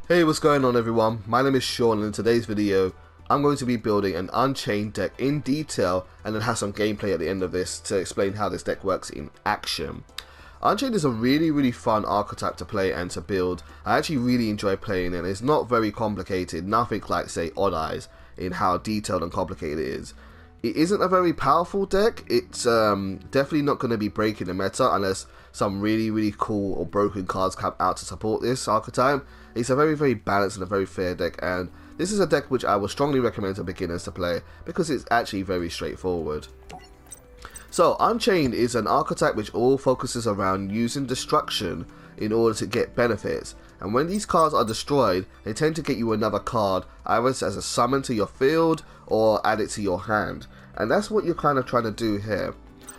Hey, what's going on everyone? My name is Sean and in today's video I'm going to be building an Unchained deck in detail and then have some gameplay at the end of this to explain how this deck works in action. Unchained is a really fun archetype to play and to build. I actually really enjoy playing it. It's not very complicated, nothing like say Odd Eyes in how detailed and complicated it is. It isn't a very powerful deck. It's definitely not going to be breaking the meta unless some really cool or broken cards come out to support this archetype. It's a very balanced and a very fair deck, and this is a deck which I would strongly recommend to beginners to play because it's actually very straightforward. So Unchained is an archetype which all focuses around using destruction in order to get benefits, and when these cards are destroyed they tend to get you another card either as a summon to your field or add it to your hand, and that's what you're kind of trying to do here.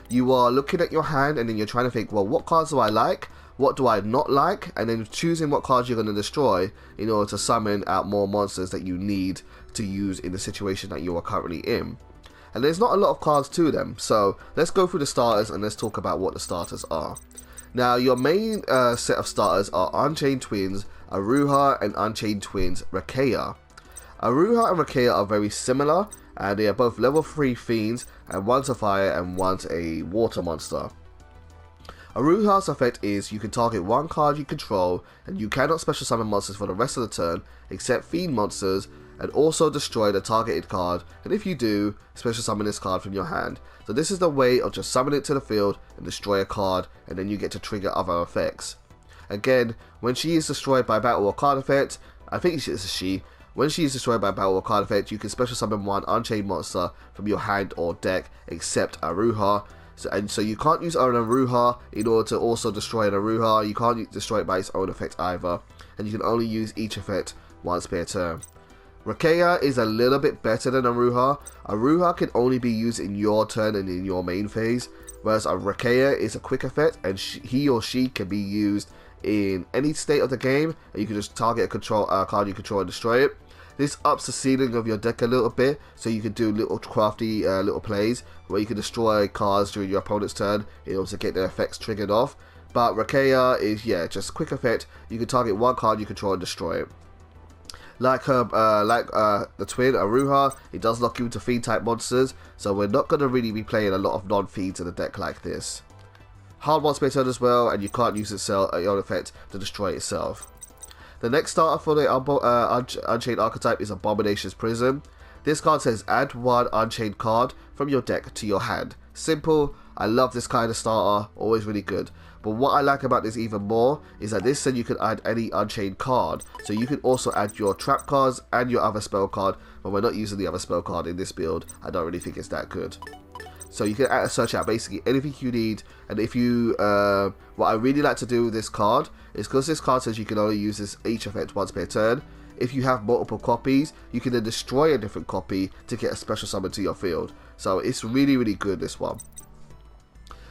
You are looking at your hand and then you're trying to think, well, what cards do I like, what do I not like, and then choosing what cards you're going to destroy in order to summon out more monsters that you need to use in the situation that you are currently in. And there's not a lot of cards to them, so let's go through the starters and let's talk about what the starters are. Now your main set of starters are Unchained Twins, Aruha, and Unchained Twins, Rakeya. Aruha and Rakeya are very similar, and they are both level 3 fiends, and one's a fire and one's a water monster. Aruha's effect is you can target one card you control, and you cannot special summon monsters for the rest of the turn except fiend monsters, and also destroy the targeted card, and if you do, special summon this card from your hand. So this is the way of just summon it to the field and destroy a card, and then you get to trigger other effects. Again, when she is destroyed by battle or card effect, I think it's a she, when she is destroyed by battle or card effect, you can special summon one Unchained monster from your hand or deck except Aruha. So you can't use an Aruha in order to also destroy an Aruha. You can't destroy it by its own effect either, and you can only use each effect once per turn. Rakeya is a little bit better than Aruha. Aruha can only be used in your turn and in your main phase, whereas a Rakeya is a quick effect and he or she can be used in any state of the game, and you can just target a card you control and destroy it. This ups the ceiling of your deck a little bit, so you can do little crafty little plays where you can destroy cards during your opponent's turn in order to get their effects triggered off. But Rakeya is, yeah, just a quick effect. You can target one card you control and destroy it. Like the twin Aruha, it does lock you into fiend type monsters, so we're not going to really be playing a lot of non-fiends in a deck like this. Hard once per turn as well, and you can't use itself your effect to destroy itself. The next starter for the Unchained archetype is Abomination's Prison. This card says add one Unchained card from your deck to your hand. Simple. I love this kind of starter, always really good. But what I like about this even more is that this said you can add any Unchained card. So you can also add your trap cards and your other spell card, but we're not using the other spell card in this build. I don't really think it's that good. So you can search out basically anything you need, and if you, what I really like to do with this card is because this card says you can only use this each effect once per turn. If you have multiple copies, you can then destroy a different copy to get a special summon to your field. So it's really good, this one.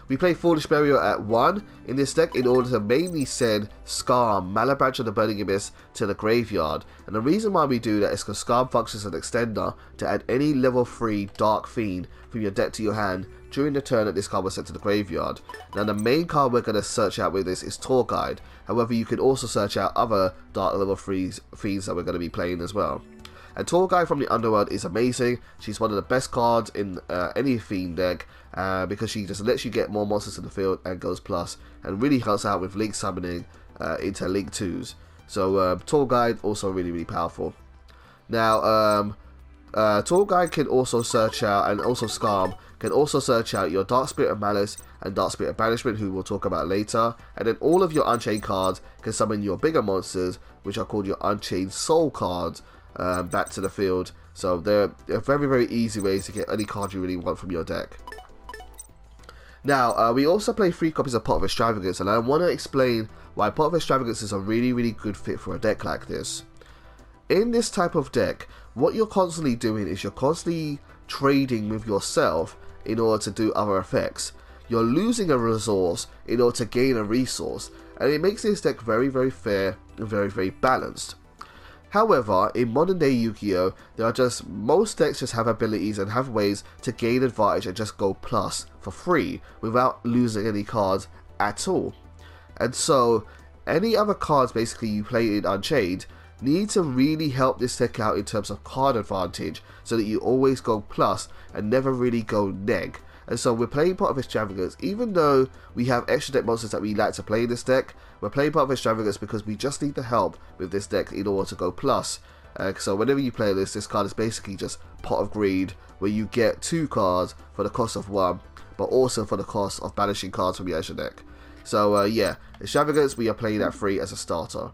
We play Foolish Burial at 1 in this deck in order to mainly send Skarm, Malabranch of the Burning Abyss, to the graveyard. And the reason why we do that is because Skarm functions as an extender to add any level 3 Dark Fiend from your deck to your hand during the turn that this card was sent to the graveyard. Now the main card we're going to search out with this is Tour Guide. However, you can also search out other Dark level 3 fiends that we're going to be playing as well. And Tour Guide from the Underworld is amazing. She's one of the best cards in any Fiend deck because she just lets you get more monsters in the field and goes plus, and really helps out with Link summoning into Link 2s. So Tour Guide also really powerful. Now Tour Guide can also search out, and also Skarm can also search out your Dark Spirit of Malice and Dark Spirit of Banishment, who we'll talk about later. And then all of your Unchained cards can summon your bigger monsters, which are called your Unchained Soul cards, back to the field. So they're a very easy way to get any card you really want from your deck. Now we also play 3 copies of Pot of Extravagance, and I want to explain why Pot of Extravagance is a really good fit for a deck like this. In this type of deck, what you're constantly doing is you're constantly trading with yourself in order to do other effects. You're losing a resource in order to gain a resource, and it makes this deck very fair and very balanced. However, in modern day Yu-Gi-Oh, most decks just have abilities and have ways to gain advantage and just go plus for free without losing any cards at all. And so any other cards basically you play in Unchained need to really help this deck out in terms of card advantage so that you always go plus and never really go neg. And so we're playing Pot of Extravagance. Even though we have extra deck monsters that we like to play in this deck, we're playing Pot of Extravagance because we just need the help with this deck in order to go plus. So whenever you play this card is basically just Pot of Greed, where you get 2 cards for the cost of 1, but also for the cost of banishing cards from your extra deck. So yeah, Extravagance, we are playing that free as a starter.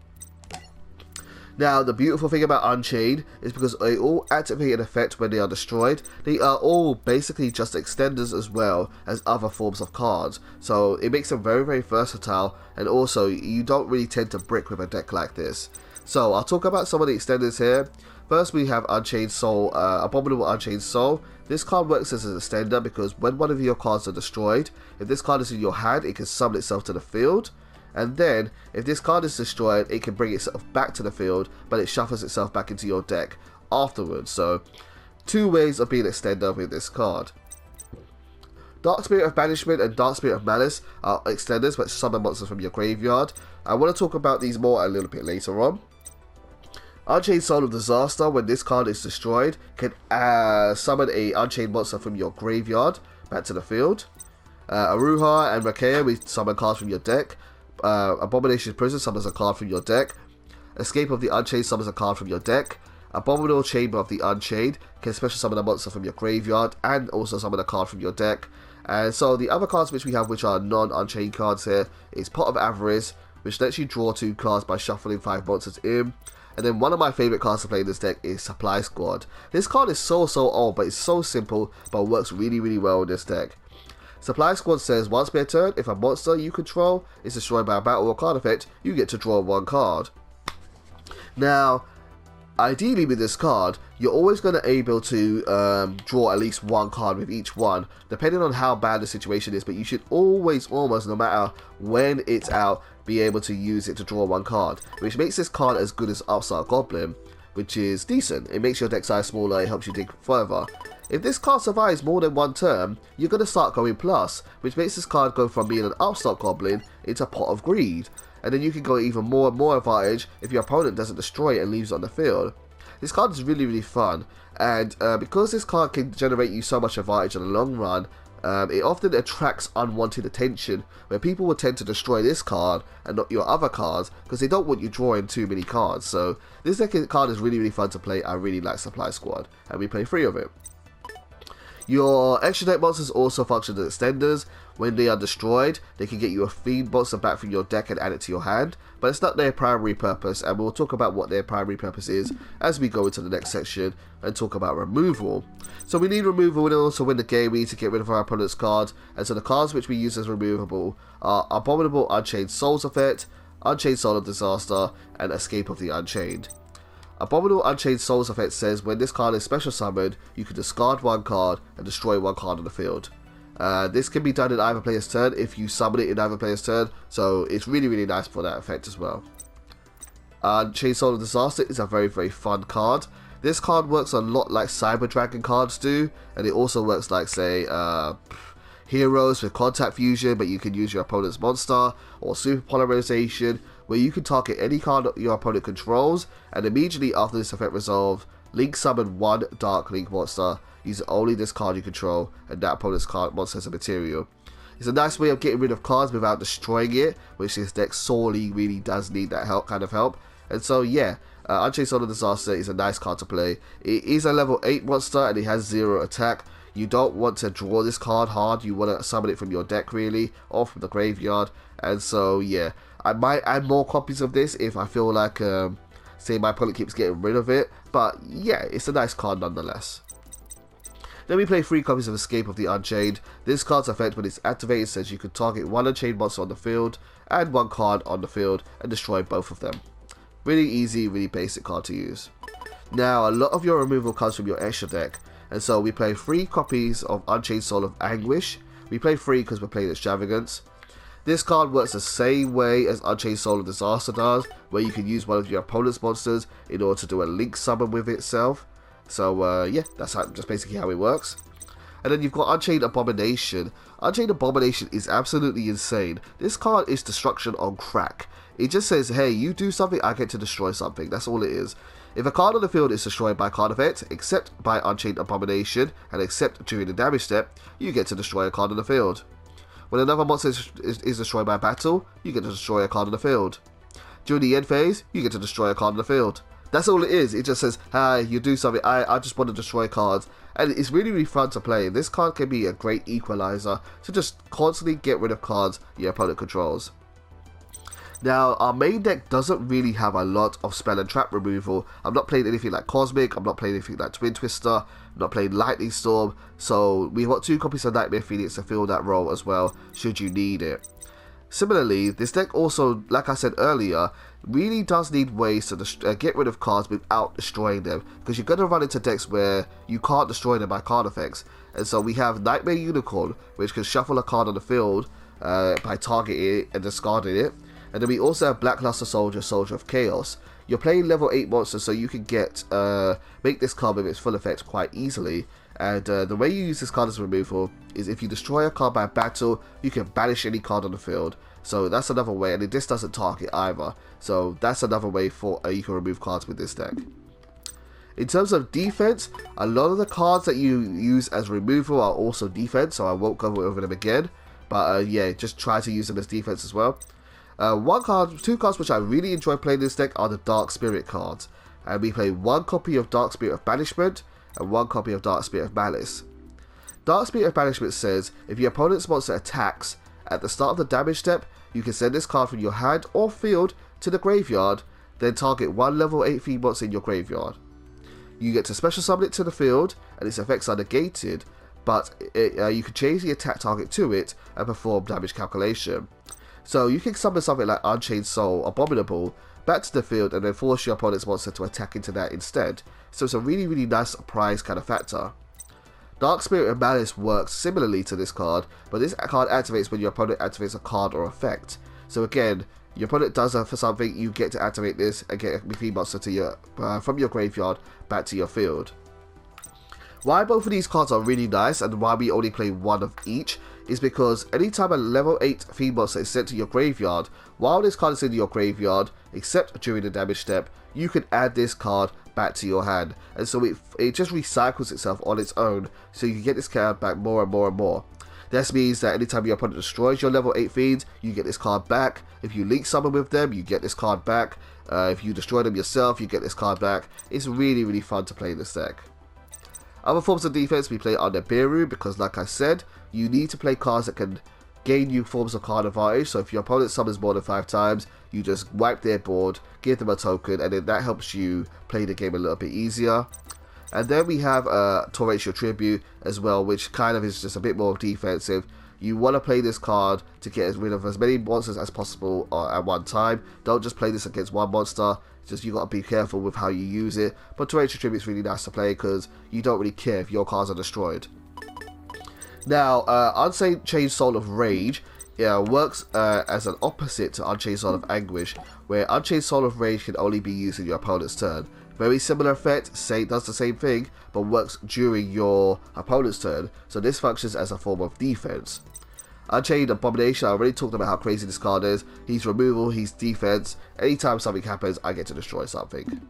Now, the beautiful thing about Unchained is because they all activate an effect when they are destroyed. They are all basically just extenders as well as other forms of cards. So it makes them very, very versatile, and also you don't really tend to brick with a deck like this. So I'll talk about some of the extenders here. First, we have Unchained Soul, Abominable Unchained Soul. This card works as an extender because when one of your cards are destroyed, if this card is in your hand, it can summon itself to the field. And then, if this card is destroyed, it can bring itself back to the field, but it shuffles itself back into your deck afterwards. So, 2 ways of being an extender with this card. Dark Spirit of Banishment and Dark Spirit of Malice are extenders which summon monsters from your graveyard. I want to talk about these more a little bit later on. Unchained Soul of Disaster, when this card is destroyed, can summon a Unchained monster from your graveyard back to the field. Aruha and Rakea, we summon cards from your deck. Abomination Prison summons a card from your deck. Escape of the Unchained summons a card from your deck. Abominable Chamber of the Unchained can special summon a monster from your graveyard and also summon a card from your deck. And so the other cards which we have, which are non-Unchained cards here, is Pot of Avarice, which lets you draw 2 cards by shuffling 5 monsters in. And then one of my favourite cards to play in this deck is Supply Squad. This card is so old, but it's so simple, but works really, really well in this deck. Supply Squad says, once per turn, if a monster you control is destroyed by a battle or card effect, you get to draw 1 card. Now, ideally with this card, you're always going to be able to draw at least 1 card with each one, depending on how bad the situation is, but you should always, almost, no matter when it's out, be able to use it to draw 1 card, which makes this card as good as Upstart Goblin, which is decent. It makes your deck size smaller, it helps you dig further. If this card survives more than 1 turn, you're going to start going plus, which makes this card go from being an Upstart Goblin into Pot of Greed. And then you can go even more and more advantage if your opponent doesn't destroy it and leaves it on the field. This card is really, really fun, and because this card can generate you so much advantage in the long run, it often attracts unwanted attention, where people will tend to destroy this card and not your other cards, because they don't want you drawing too many cards. So this card is really, really fun to play. I really like Supply Squad, and we play 3 of it. Your extra deck monsters also function as extenders. When they are destroyed, they can get you a Fiend monster back from your deck and add it to your hand, but it's not their primary purpose, and we'll talk about what their primary purpose is as we go into the next section and talk about removal. So we need removal in order to win the game. We need to get rid of our opponent's cards, and so the cards which we use as removable are Abominable Unchained Soul's Effect, Unchained Soul of Disaster, and Escape of the Unchained. Abominable Unchained Soul's Effect says when this card is special summoned, you can discard 1 card and destroy 1 card on the field. This can be done in either player's turn if you summon it in either player's turn, so it's really, really nice for that effect as well. Unchained Soul of Disaster is a very, very fun card. This card works a lot like Cyber Dragon cards do, and it also works like, say, Heroes with Contact Fusion, but you can use your opponent's monster, or Super Polarization, where you can target any card your opponent controls, and immediately after this effect resolves, Link summon 1 Dark Link monster, using only this card you control, and that opponent's card monster as a material. It's a nice way of getting rid of cards without destroying it, which this deck sorely really does need that kind of help. And so yeah, Unchained Soul of Disaster is a nice card to play. It is a level 8 monster and it has 0 attack. You don't want to draw this card hard, you want to summon it from your deck really, or from the graveyard. And so yeah, I might add more copies of this if I feel like, say my opponent keeps getting rid of it. But yeah, it's a nice card nonetheless. Then we play 3 copies of Escape of the Unchained. This card's effect when it's activated says you can target 1 Unchained monster on the field, and 1 card on the field, and destroy both of them. Really easy, really basic card to use. Now, a lot of your removal comes from your extra deck, and so we play 3 copies of Unchained Soul of Anguish. We play 3 because we're playing Extravagance. This card works the same way as Unchained Soul of Disaster does, where you can use one of your opponent's monsters in order to do a link summon with itself. So yeah, that's just basically how it works. And then you've got Unchained Abomination. Unchained Abomination is absolutely insane. This card is destruction on crack. It just says, hey, you do something, I get to destroy something. That's all it is. If a card on the field is destroyed by card effect, except by Unchained Abomination, and except during the damage step, you get to destroy a card on the field. When another monster is destroyed by battle, you get to destroy a card on the field. During the end phase, you get to destroy a card on the field. That's all it is. It just says, hi, you do something, I just want to destroy cards. And it's really, really fun to play. This card can be a great equalizer to just constantly get rid of cards your opponent controls. Now, our main deck doesn't really have a lot of spell and trap removal. I'm not playing anything like Cosmic, I'm not playing anything like Twin Twister, I'm not playing Lightning Storm, so we've got 2 copies of Nightmare Phoenix to fill that role as well, should you need it. Similarly, this deck also, like I said earlier, really does need ways to get rid of cards without destroying them, because you're going to run into decks where you can't destroy them by card effects. And so we have Nightmare Unicorn, which can shuffle a card on the field by targeting it and discarding it. And then we also have Blackluster Soldier, Soldier of Chaos. You're playing level 8 monsters, so you can make this card with its full effect quite easily. And the way you use this card as removal is if you destroy a card by battle, you can banish any card on the field. So that's another way, and this doesn't target either. So that's another way for you can remove cards with this deck. In terms of defense, a lot of the cards that you use as removal are also defense, so I won't go over them again. But yeah, just try to use them as defense as well. 2 cards which I really enjoy playing this deck are the Dark Spirit cards. And we play 1 copy of Dark Spirit of Banishment and 1 copy of Dark Spirit of Malice. Dark Spirit of Banishment says, if your opponent's monster attacks, at the start of the damage step, you can send this card from your hand or field to the graveyard, then target 1 level 8 fiend monster in your graveyard. You get to special summon it to the field, and its effects are negated, but you can change the attack target to it and perform damage calculation. So you can summon something like Unchained Soul, Abominable, back to the field and then force your opponent's monster to attack into that instead. So it's a really, really nice surprise kind of factor. Dark Spirit of Malice works similarly to this card, but this card activates when your opponent activates a card or effect. So again, your opponent does that for something, you get to activate this and get a fiend monster to from your graveyard back to your field. Why both of these cards are really nice and why we only play 1 of each is because anytime a level 8 fiend monster is sent to your graveyard, while this card is in your graveyard, except during the damage step, you can add this card back to your hand. And so it just recycles itself on its own, so you can get this card back more and more and more. This means that anytime your opponent destroys your level 8 fiends, you get this card back. If you link summon with them, you get this card back. If you destroy them yourself, you get this card back. It's really, really fun to play this deck. Other forms of defense we play are Nibiru, because like I said, you need to play cards that can gain you forms of card advantage. So if your opponent summons more than 5 times, you just wipe their board, give them a token, and then that helps you play the game a little bit easier. And then we have Torrential Tribute as well, which kind of is just a bit more defensive. You want to play this card to get rid of as many monsters as possible at one time. Don't just play this against one monster. Just you got to be careful with how you use it. But Torrential Tribute is really nice to play because you don't really care if your cards are destroyed. Now, Unchained Soul of Rage works as an opposite to Unchained Soul of Anguish, where Unchained Soul of Rage can only be used in your opponent's turn. Very similar effect, does the same thing, but works during your opponent's turn, so this functions as a form of defense. Unchained Abomination, I already talked about how crazy this card is. He's removal, he's defense. Anytime something happens, I get to destroy something.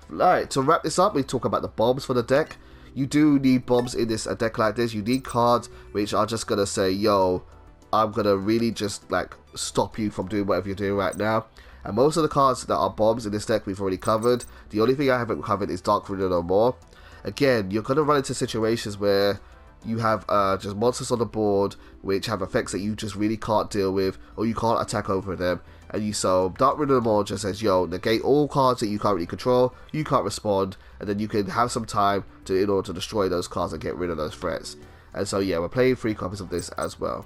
Alright, to wrap this up, we talk about the bombs for the deck. You do need bombs in a deck like this. You need cards which are just going to say, yo, I'm going to really just like stop you from doing whatever you're doing right now. And most of the cards that are bombs in this deck we've already covered. The only thing I haven't covered is Dark Ruler no more. Again, you're going to run into situations where you have just monsters on the board which have effects that you just really can't deal with, or you can't attack over them. And so Dark Ruler no more just says, yo, negate all cards that you currently control, you can't respond, and then you can have some time in order to destroy those cards and get rid of those threats. And so yeah, we're playing 3 copies of this as well.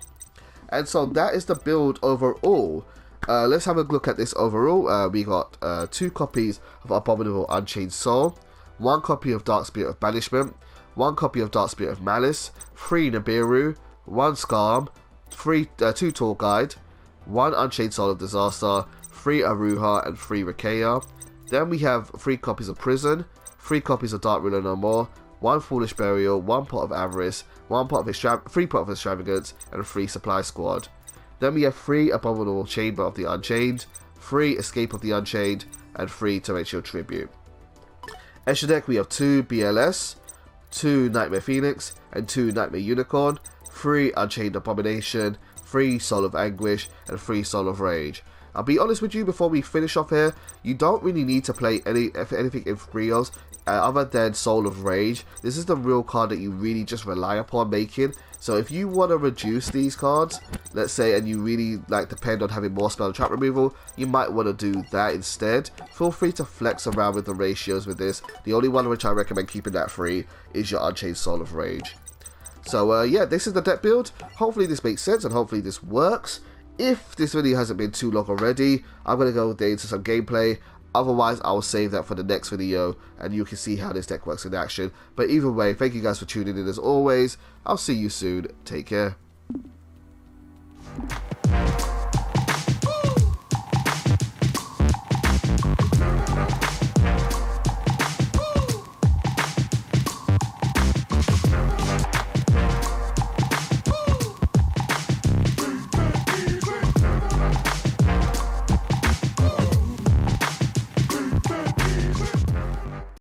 And so that is the build overall. Let's have a look at this overall. We got 2 copies of Abominable Unchained Soul, 1 copy of Dark Spirit of Banishment, 1 copy of Dark Spirit of Malice, 3 Nibiru, 1 Skarm, 2 Tour Guide, 1 Unchained Soul of Disaster, 3 Aruha, and 3 Rikeya. Then we have 3 copies of Prison, 3 copies of Dark Ruler no more, 1 Foolish Burial, 1 Pot of Avarice, 3 Pot of Extravagance, and 3 Supply Squad. Then we have 3 Abominable Chamber of the Unchained, 3 Escape of the Unchained, and 3 Torrential Tribute. Extra deck we have 2 BLS, 2 Nightmare Phoenix, and 2 Nightmare Unicorn, 3 Unchained Abomination, 3 Soul of Anguish, and 3 Soul of Rage. I'll be honest with you before we finish off here, you don't really need to play anything in trios other than Soul of Rage. This is the real card that you really just rely upon making. So if you want to reduce these cards, let's say, and you really depend on having more spell and trap removal, you might want to do that instead. Feel free to flex around with the ratios with this. The only one which I recommend keeping that free is your Unchained Soul of Rage. So yeah, this is the deck build. Hopefully this makes sense and hopefully this works. If this video hasn't been too long already, I'm going to go into some gameplay. Otherwise, I'll save that for the next video and you can see how this deck works in action. But either way, thank you guys for tuning in as always. I'll see you soon. Take care.